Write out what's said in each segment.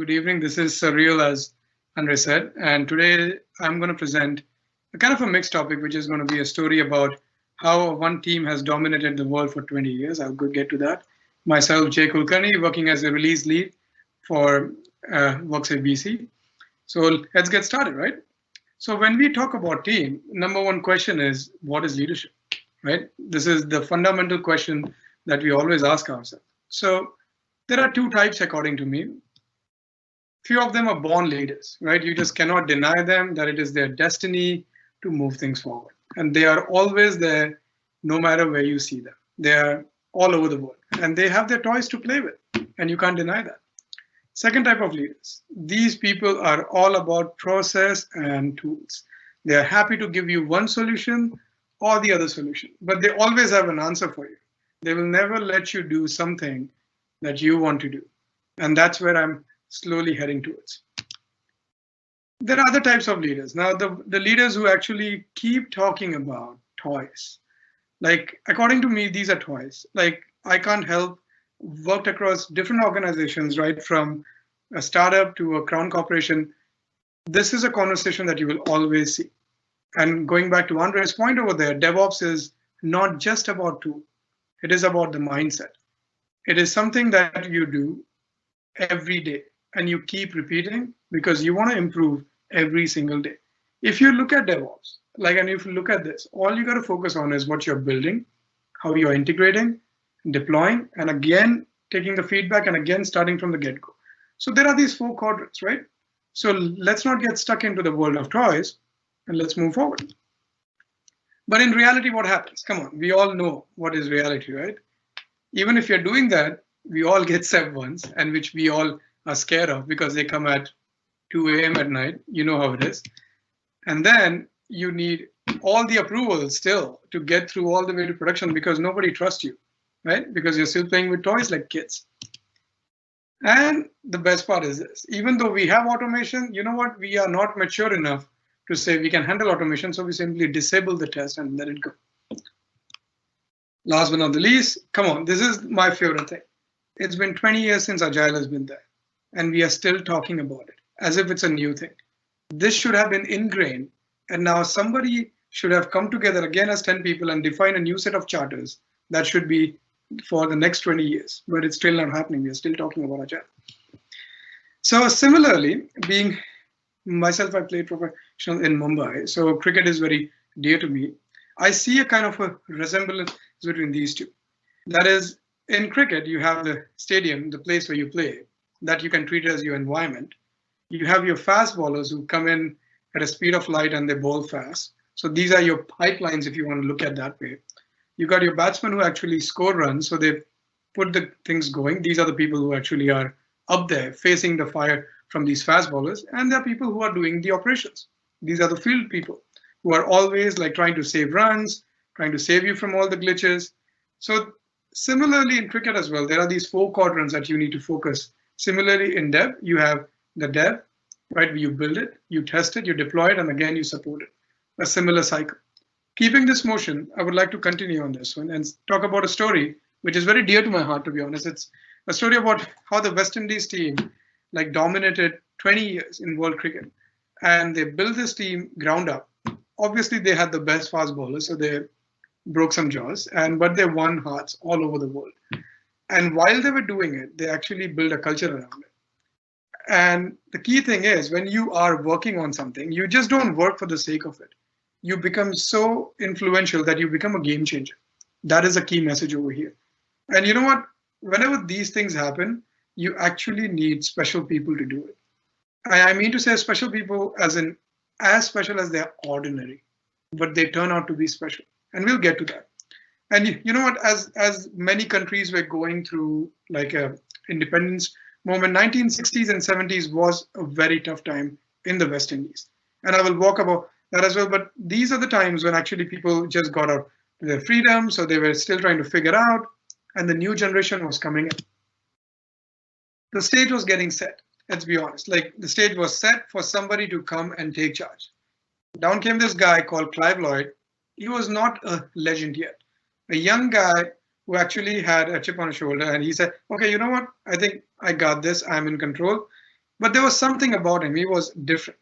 Good evening. This is Surreal, as Andre said, and today I'm going to present a kind of a mixed topic, which is going to be a story about how one team has dominated the world for 20 years. I'll get to that. Myself, Jay Kulkarni, working as a release lead for Worksite BC. So let's get started, right? So when we talk about team, number one question is, what is leadership, right? This is the fundamental question that we always ask ourselves. So there are two types, according to me. Few of them are born leaders, right? You just cannot deny them that it is their destiny to move things forward. And they are always there, no matter where you see them. They are all over the world and they have their toys to play with, and you can't deny that. Second type of leaders. These people are all about process and tools. They are happy to give you one solution or the other solution, but they always have an answer for you. They will never let you do something that you want to do. And that's where I'm slowly heading towards. There are other types of leaders. Now, the leaders who actually keep talking about toys. Like, according to me, these are toys. Like, I can't help, worked across different organizations, right? From a startup to a crown corporation. This is a conversation that you will always see. And going back to Andre's point over there, DevOps is not just about tool. It is about the mindset. It is something that you do every day and you keep repeating because you want to improve every single day. If you look at DevOps, and if you look at this, all you got to focus on is what you're building, how you're integrating, deploying, and again, taking the feedback and again, starting from the get-go. So there are these four quadrants, right? So let's not get stuck into the world of toys and let's move forward. But in reality, what happens? Come on, we all know what is reality, right? Even if you're doing that, we all get SEP ones, and which we all are scared of because they come at 2 a.m. at night. You know how it is. And then you need all the approvals still to get through all the way to production because nobody trusts you, right? Because you're still playing with toys like kids. And the best part is this, even though we have automation, you know what? We are not mature enough to say we can handle automation. So we simply disable the test and let it go. Last but not the least, come on, this is my favorite thing. It's been 20 years since Agile has been there, and we are still talking about it as if it's a new thing. This should have been ingrained, and now somebody should have come together again as 10 people and define a new set of charters that should be for the next 20 years, but it's still not happening. We are still talking about Agile. So similarly, being myself, I played professional in Mumbai, so cricket is very dear to me. I see a kind of a resemblance between these two. That is, in cricket, you have the stadium, the place where you play, that you can treat as your environment. You have your fast bowlers who come in at a speed of light and they bowl fast. So these are your pipelines if you want to look at that way. You got your batsmen who actually score runs, so they put the things going. These are the people who actually are up there facing the fire from these fast bowlers, and there are people who are doing the operations. These are the field people who are always like trying to save runs, trying to save you from all the glitches. So similarly in cricket as well, there are these four quadrants that you need to focus. Similarly in dev, you have the dev, right? You build it, you test it, you deploy it, and again, you support it. A similar cycle. Keeping this motion, I would like to continue on this one and talk about a story which is very dear to my heart, to be honest. It's a story about how the West Indies team dominated 20 years in world cricket. And they built this team ground up. Obviously, they had the best fast bowlers, so they broke some jaws, but they won hearts all over the world. And while they were doing it, they actually built a culture around it. And the key thing is, when you are working on something, you just don't work for the sake of it. You become so influential that you become a game changer. That is a key message over here. And you know what? Whenever these things happen, you actually need special people to do it. I mean to say special people as in as special as they are ordinary, but they turn out to be special. And we'll get to that. And you know what, as many countries were going through a independence moment, 1960s and 70s was a very tough time in the West Indies. And I will walk about that as well. But these are the times when actually people just got out their freedom. So they were still trying to figure out, and the new generation was coming in. The stage was getting set. Let's be honest, the stage was set for somebody to come and take charge. Down came this guy called Clive Lloyd. He was not a legend yet. A young guy who actually had a chip on his shoulder, and he said, okay, you know what? I think I got this. I'm in control. But there was something about him. He was different,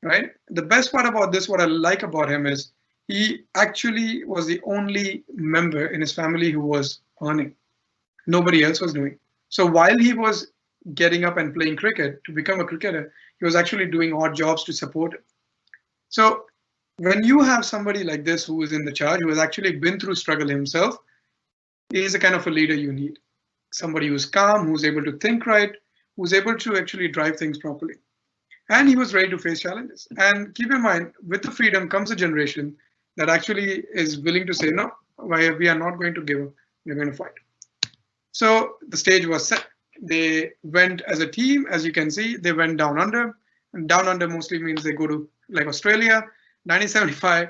right? The best part about this, what I like about him is he actually was the only member in his family who was earning. Nobody else was doing. So while he was getting up and playing cricket to become a cricketer, he was actually doing odd jobs to support it. So when you have somebody like this who is in the charge, who has actually been through struggle himself, he is the kind of a leader you need. Somebody who's calm, who's able to think right, who's able to actually drive things properly. And he was ready to face challenges. And keep in mind, with the freedom comes a generation that actually is willing to say, no, we are not going to give up, we're going to fight. So the stage was set. They went as a team, as you can see, they went down under. And down under mostly means they go to like Australia, 1975.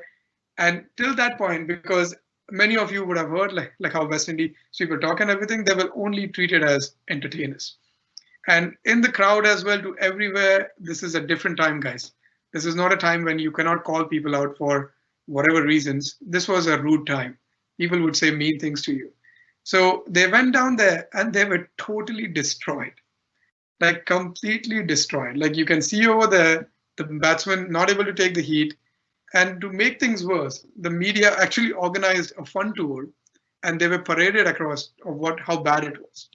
And till that point, because many of you would have heard like how West Indies people talk and everything, they will only treat it as entertainers. And in the crowd as well, to everywhere, this is a different time, guys. This is not a time when you cannot call people out for whatever reasons. This was a rude time. People would say mean things to you. So they went down there and they were totally destroyed, like completely destroyed. Like you can see over there, the batsman not able to take the heat. And to make things worse, the media actually organized a fun tour and they were paraded across of how bad it was.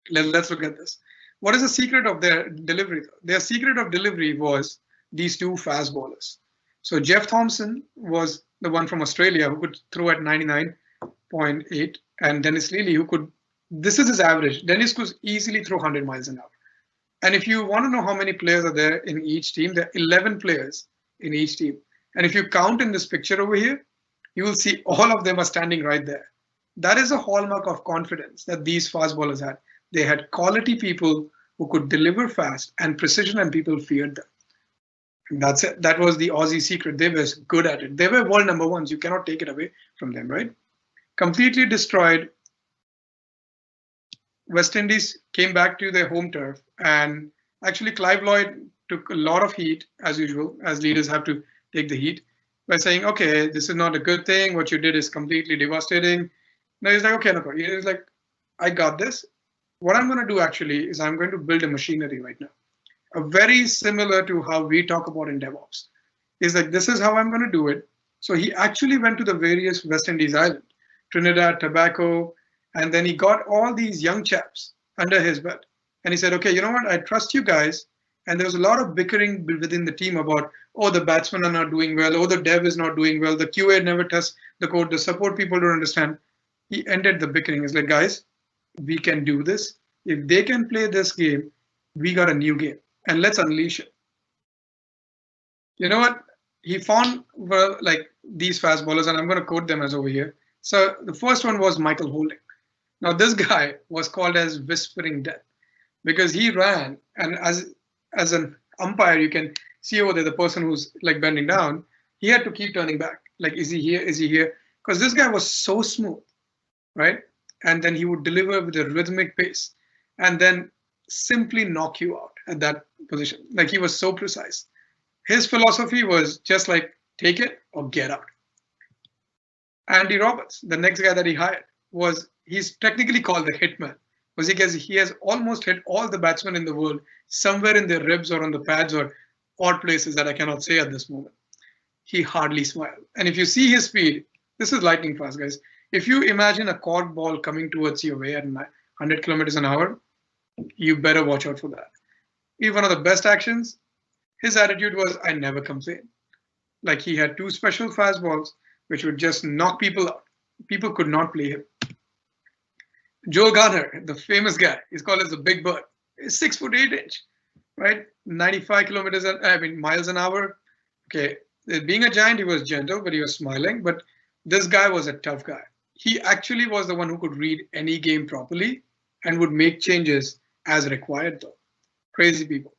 Let's look at this. What is the secret of their delivery? Their secret of delivery was these two fast bowlers. So Jeff Thompson was the one from Australia who could throw at 99.8, and Dennis Lillee who could, this is his average. Dennis could easily throw 100 miles an hour. And if you want to know how many players are there in each team, there are 11 players in each team. And if you count in this picture over here, you will see all of them are standing right there. That is a hallmark of confidence that these fast bowlers had. They had quality people who could deliver fast and precision, and people feared them. And that's it. That was the Aussie secret. They were good at it. They were world number ones. You cannot take it away from them, right? Completely destroyed. West Indies came back to their home turf, and actually Clive Lloyd took a lot of heat, as usual, as leaders have to take the heat, by saying, okay, this is not a good thing. What you did is completely devastating. Now he's like, okay, no, he's like, I got this. What I'm going to do actually is I'm going to build a machinery right now. Very similar to how we talk about in DevOps. Is like, this is how I'm going to do it. So he actually went to the various West Indies islands, Trinidad, Tobago, and then he got all these young chaps under his belt. And he said, okay, you know what? I trust you guys. And there was a lot of bickering within the team about, oh, the batsmen are not doing well. Oh, the dev is not doing well. The QA never tests the code. The support people don't understand. He ended the bickering. He's like, guys, we can do this. If they can play this game, we got a new game. And let's unleash it. You know what? He found like these fast bowlers, and I'm going to quote them as over here. So the first one was Michael Holding. Now this guy was called as Whispering Death because he ran, and as an umpire, you can see over there the person who's like bending down. He had to keep turning back. Like, is he here? Is he here? Because this guy was so smooth, right? And then he would deliver with a rhythmic pace, and then simply knock you out at that position. Like he was so precise. His philosophy was just like, take it or get out. Andy Roberts, the next guy that he hired, he's technically called the hitman, because he has almost hit all the batsmen in the world somewhere in their ribs or on the pads or odd places that I cannot say at this moment. He hardly smiled. And if you see his speed, this is lightning fast, guys. If you imagine a cork ball coming towards your way at 100 kilometers an hour, you better watch out for that. If one of the best actions, his attitude was, I never complain. Like he had two special fastballs which would just knock people out. People could not play him. Joe Garner, the famous guy, he's called as the Big Bird. He's 6'8", right? 95 miles an hour. Okay, being a giant, he was gentle, but he was smiling. But this guy was a tough guy. He actually was the one who could read any game properly and would make changes as required, though. Crazy people.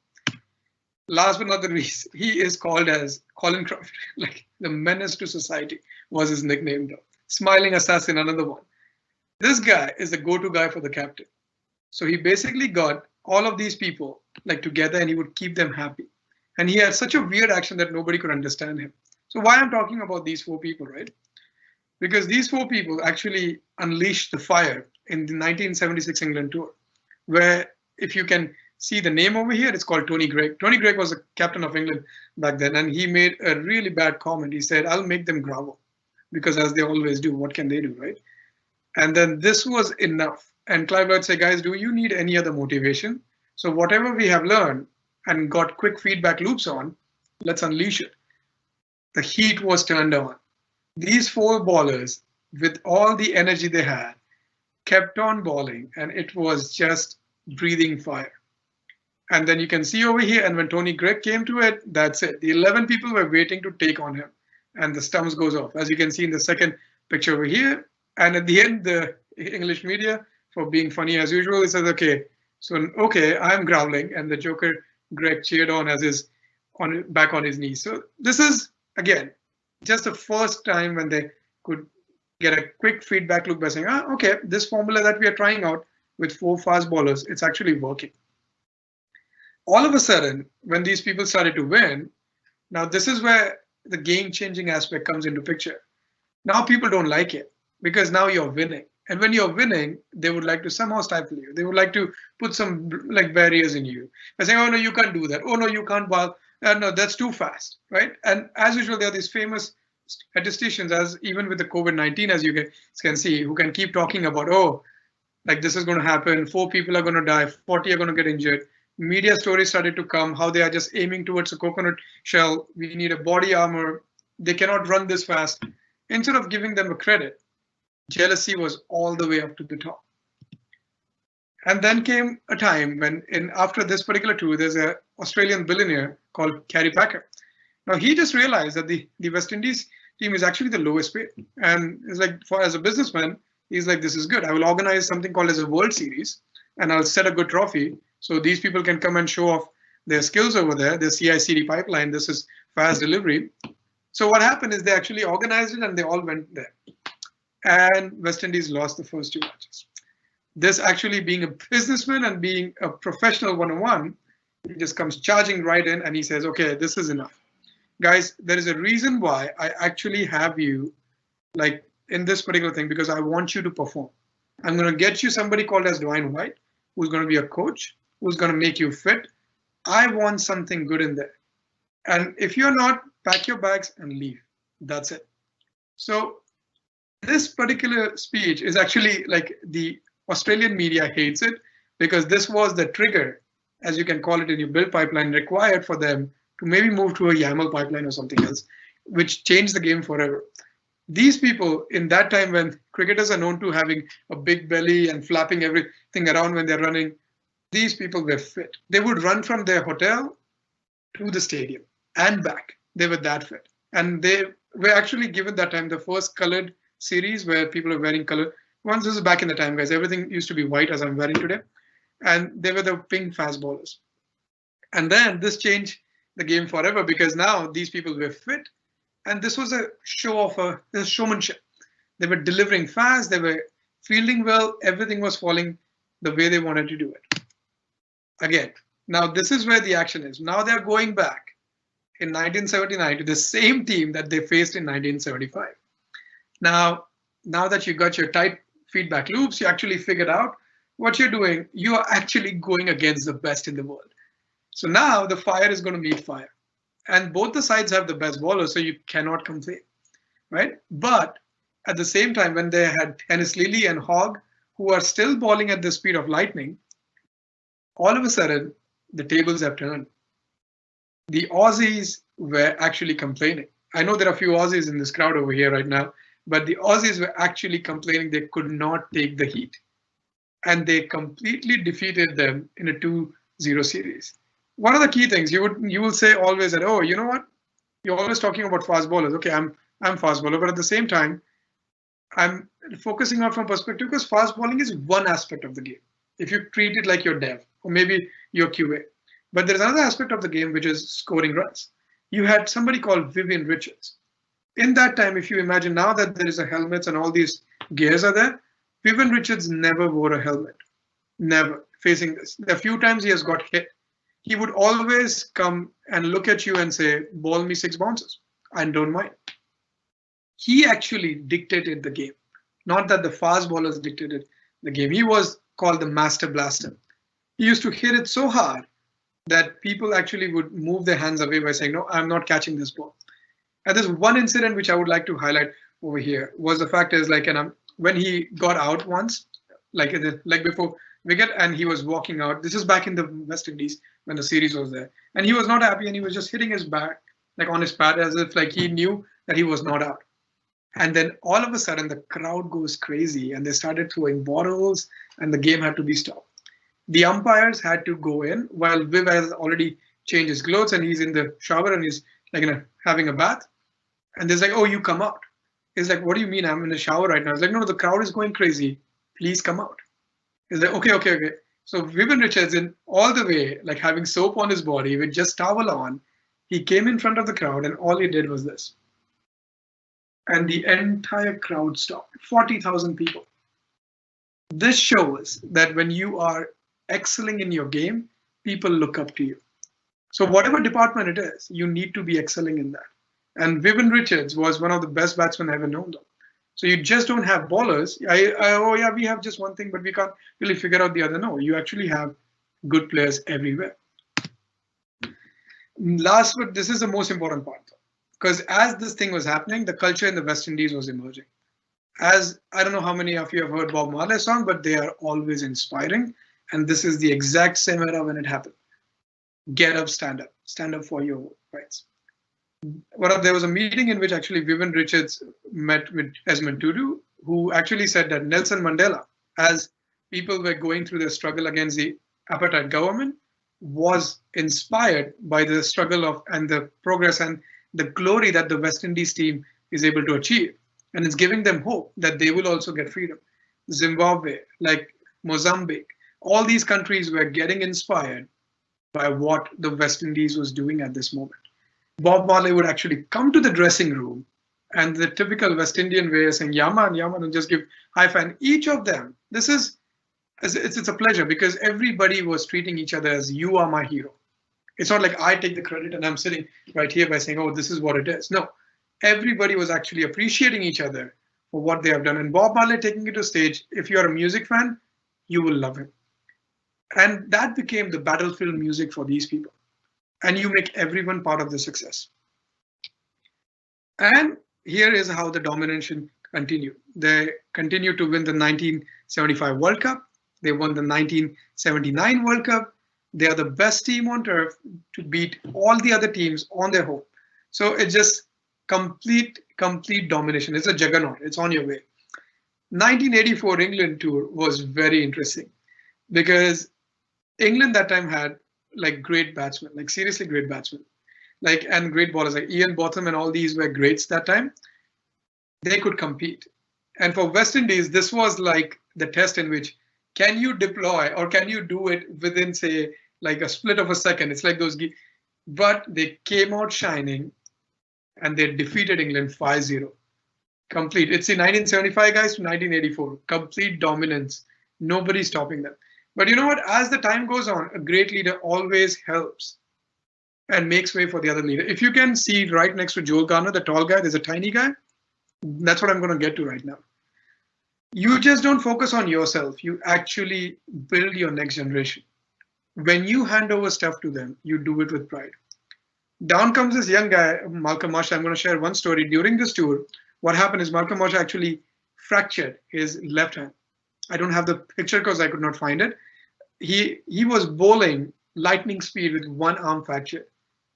Last but not the least, he is called as Colin Crawford, like the menace to society was his nickname, though. Smiling assassin, another one. This guy is the go-to guy for the captain. So he basically got all of these people like together and he would keep them happy. And he had such a weird action that nobody could understand him. So why I'm talking about these four people, right? Because these four people actually unleashed the fire in the 1976 England tour, where if you can see the name over here, it's called Tony Greig. Tony Greig was the captain of England back then, and he made a really bad comment. He said, I'll make them grovel, because as they always do, what can they do, right? And then this was enough. And Clive Lloyd said, guys, do you need any other motivation? So whatever we have learned and got quick feedback loops on, let's unleash it. The heat was turned on. These 4 ballers, with all the energy they had, kept on balling, and it was just breathing fire. And then you can see over here, and when Tony Greig came to it, that's it. The 11 people were waiting to take on him, and the stumps goes off, as you can see in the second picture over here. And at the end, the English media, for being funny as usual, it says, okay, I'm growling, and the Joker Greg cheered on as his back on his knees. So this is, again, just the first time when they could get a quick feedback loop by saying, okay, this formula that we are trying out with 4 fast bowlers, it's actually working. All of a sudden, when these people started to win, now this is where the game-changing aspect comes into picture. Now people don't like it because now you're winning. And when you're winning, they would like to somehow stifle you. They would like to put some like barriers in you by saying, oh no, you can't do that. Oh no, you can't bowl. No, that's too fast, right? And as usual, there are these famous statisticians, as even with the COVID-19, as you can see, who can keep talking about, oh, like this is going to happen, 4 people are going to die, 40 are going to get injured. Media stories started to come, how they are just aiming towards a coconut shell. We need a body armor. They cannot run this fast. Instead of giving them a credit, jealousy was all the way up to the top. And then came a time when, after this particular tour, there's an Australian billionaire called Kerry Packer. Now he just realized that the West Indies team is actually the lowest paid, and it's like, as a businessman, he's like, this is good. I will organize something called as a World Series, and I'll set a good trophy so these people can come and show off their skills over there. The CI/CD pipeline. This is fast delivery. So what happened is they actually organized it, and they all went there. And West Indies lost the first 2 matches. This actually being a businessman and being a professional 101, he just comes charging right in and he says, okay, this is enough. Guys, there is a reason why I actually have you like in this particular thing, because I want you to perform. I'm going to get you somebody called as Dwayne White, who's going to be a coach, who's going to make you fit. I want something good in there. And if you're not, pack your bags and leave. That's it. So this particular speech is actually like the Australian media hates it, because this was the trigger, as you can call it in your build pipeline, required for them to maybe move to a YAML pipeline or something else, which changed the game forever. These people in that time, when cricketers are known to having a big belly and flapping everything around when they're running, these people were fit. They would run from their hotel to the stadium and back. They were that fit. And they were actually given that time the first colored series where people are wearing color. Once this is back in the time, guys, everything used to be white as I'm wearing today. And they were the pink fast bowlers. And then this changed the game forever, because now these people were fit. And this was a show of a showmanship. They were delivering fast. They were fielding well. Everything was falling the way they wanted to do it. Again, now this is where the action is. Now they're going back in 1979 to the same team that they faced in 1975. Now that you got your tight feedback loops, you actually figured out what you're doing. You are actually going against the best in the world. So now the fire is going to meet fire. And both the sides have the best bowlers, so you cannot complain, right? But at the same time, when they had Hennis Lilly and Hogg, who are still bowling at the speed of lightning, all of a sudden, the tables have turned. The Aussies were actually complaining. I know there are a few Aussies in this crowd over here right now, but the Aussies were actually complaining they could not take the heat. And they completely defeated them in a 2-0 series. One of the key things you will say always that, oh, you know what? You're always talking about fast bowlers. Okay, I'm fast bowler, but at the same time, I'm focusing on from perspective, because fast bowling is one aspect of the game. If you treat it like your dev or maybe your QA, but there's another aspect of the game, which is scoring runs. You had somebody called Vivian Richards. In that time, if you imagine now that there is a helmets and all these gears are there, Vivian Richards never wore a helmet, never facing this. A few times he has got hit. He would always come and look at you and say, ball me 6 bounces. I don't mind. He actually dictated the game. Not that the fast bowlers dictated the game. He was called the master blaster. He used to hit it so hard that people actually would move their hands away by saying, no, I'm not catching this ball. And there's one incident which I would like to highlight over here was the fact is like, and when he got out once, like before wicket, and he was walking out. This is back in the West Indies when the series was there, and he was not happy, and he was just hitting his back like on his pad as if like he knew that he was not out. And then all of a sudden the crowd goes crazy, and they started throwing bottles, and the game had to be stopped. The umpires had to go in while Viv has already changed his clothes and he's in the shower and he's like having a bath. And there's like, oh, you come out. He's like, what do you mean? I'm in the shower right now. It's like, no, the crowd is going crazy. Please come out. He's like, okay. So Vivian Richardson, all the way, like having soap on his body with just towel on, he came in front of the crowd and all he did was this. And the entire crowd stopped. 40,000 people. This shows that when you are excelling in your game, people look up to you. So whatever department it is, you need to be excelling in that. And Vivian Richards was one of the best batsmen I ever known. Though. So you just don't have bowlers. Oh yeah, we have just one thing, but we can't really figure out the other. No, you actually have good players everywhere. Last, but this is the most important part, though, because as this thing was happening, the culture in the West Indies was emerging. As I don't know how many of you have heard Bob Marley's song, but they are always inspiring. And this is the exact same era when it happened. Get up, stand up for your rights. There was a meeting in which actually Vivian Richards met with Desmond Tutu, who actually said that Nelson Mandela, as people were going through the struggle against the apartheid government, was inspired by the struggle of and the progress and the glory that the West Indies team is able to achieve. And it's giving them hope that they will also get freedom. Zimbabwe, like Mozambique, all these countries were getting inspired by what the West Indies was doing at this moment. Bob Marley would actually come to the dressing room and the typical West Indian way of saying, Yaman, and just give high five. And each of them, it's a pleasure because everybody was treating each other as you are my hero. It's not like I take the credit and I'm sitting right here by saying, oh, this is what it is. No, everybody was actually appreciating each other for what they have done. And Bob Marley taking it to stage, if you're a music fan, you will love him. And that became the battlefield music for these people. And you make everyone part of the success. And here is how the domination continued. They continued to win the 1975 World Cup. They won the 1979 World Cup. They are the best team on turf to beat all the other teams on their home. So it's just complete domination. It's a juggernaut. It's on your way. 1984 England tour was very interesting because England that time had like great batsmen, like seriously great batsmen, like and great bowlers like Ian Botham and all these were greats that time. They could compete. And for West Indies, this was like the test in which can you deploy or can you do it within say like a split of a second? It's like those, but they came out shining and they defeated England 5-0. Complete. It's the 1975 guys to 1984. Complete dominance. Nobody stopping them. But you know what? As the time goes on, a great leader always helps and makes way for the other leader. If you can see right next to Joel Garner, the tall guy, there's a tiny guy. That's what I'm going to get to right now. You just don't focus on yourself. You actually build your next generation. When you hand over stuff to them, you do it with pride. Down comes this young guy, Malcolm Marshall. I'm going to share one story. During this tour, what happened is Malcolm Marshall actually fractured his left hand. I don't have the picture because I could not find it. He was bowling lightning speed with one arm fracture.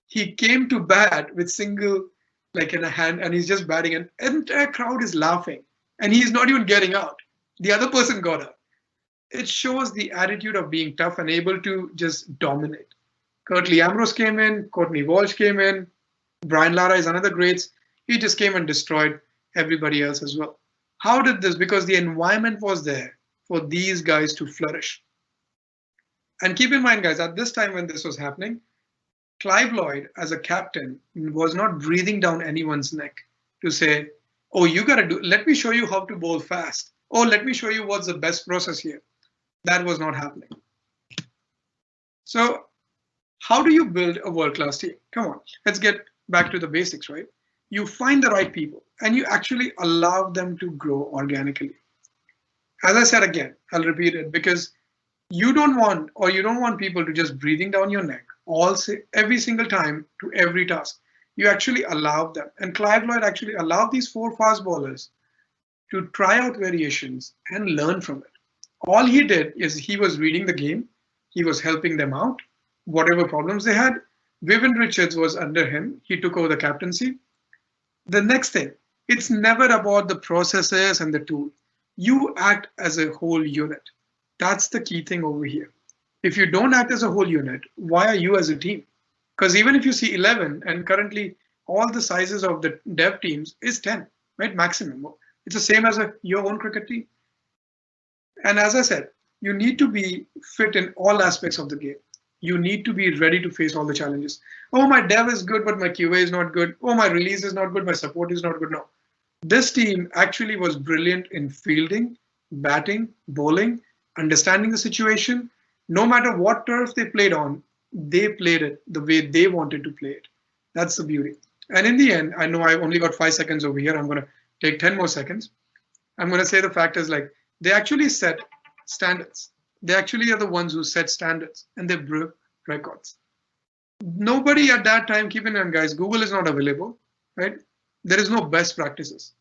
He came to bat with single like in a hand and he's just batting and the entire crowd is laughing and he's not even getting out. The other person got out. It shows the attitude of being tough and able to just dominate. Curtly Ambrose came in, Courtney Walsh came in, Brian Lara is another greats. He just came and destroyed everybody else as well. How did this? Because the environment was there for these guys to flourish. And keep in mind, guys, at this time when this was happening, Clive Lloyd, as a captain, was not breathing down anyone's neck to say, oh, you got to do, let me show you how to bowl fast. Oh, let me show you what's the best process here. That was not happening. So how do you build a world-class team? Come on, let's get back to the basics, right? You find the right people and you actually allow them to grow organically. As I said again, I'll repeat it because You don't want people to just breathing down your neck every single time to every task. You actually allow them. And Clive Lloyd actually allowed these four fast bowlers to try out variations and learn from it. All he did is he was reading the game, he was helping them out, whatever problems they had. Vivian Richards was under him, he took over the captaincy. The next thing, it's never about the processes and the tool. You act as a whole unit. That's the key thing over here. If you don't act as a whole unit, why are you as a team? Because even if you see 11, and currently all the sizes of the dev teams is 10, right? Maximum. It's the same as your own cricket team. And as I said, you need to be fit in all aspects of the game. You need to be ready to face all the challenges. Oh, my dev is good, but my QA is not good. Oh, my release is not good. My support is not good. No. This team actually was brilliant in fielding, batting, bowling, understanding the situation. No matter what turf they played on, they played it the way they wanted to play it. That's the beauty. And in the end, I know I've only got 5 seconds over here. I'm going to take 10 more seconds. I'm going to say the fact is like they actually set standards. They actually are the ones who set standards and they broke records. Nobody at that time, keep in mind, guys, Google is not available, right? There is no best practices.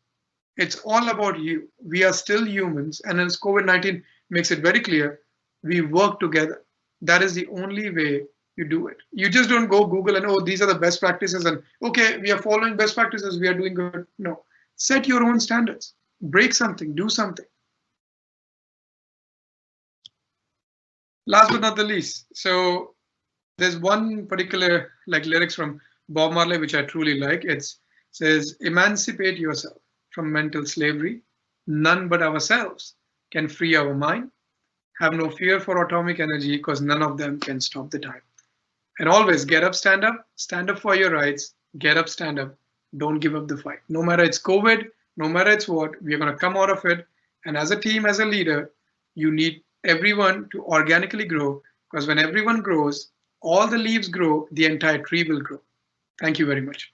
It's all about you. We are still humans. And as COVID-19 makes it very clear, we work together. That is the only way you do it. You just don't go Google and, oh, these are the best practices. And okay, we are following best practices. We are doing good. No, set your own standards. Break something, do something. Last but not the least, so there's one particular lyrics from Bob Marley which I truly like. It says, emancipate yourself from mental slavery. None but ourselves can free our mind. Have no fear for atomic energy because none of them can stop the time. And always get up, stand up for your rights, get up, stand up. Don't give up the fight. No matter it's COVID, no matter it's what, we're going to come out of it. And as a team, as a leader, you need everyone to organically grow, because when everyone grows, all the leaves grow, the entire tree will grow. Thank you very much.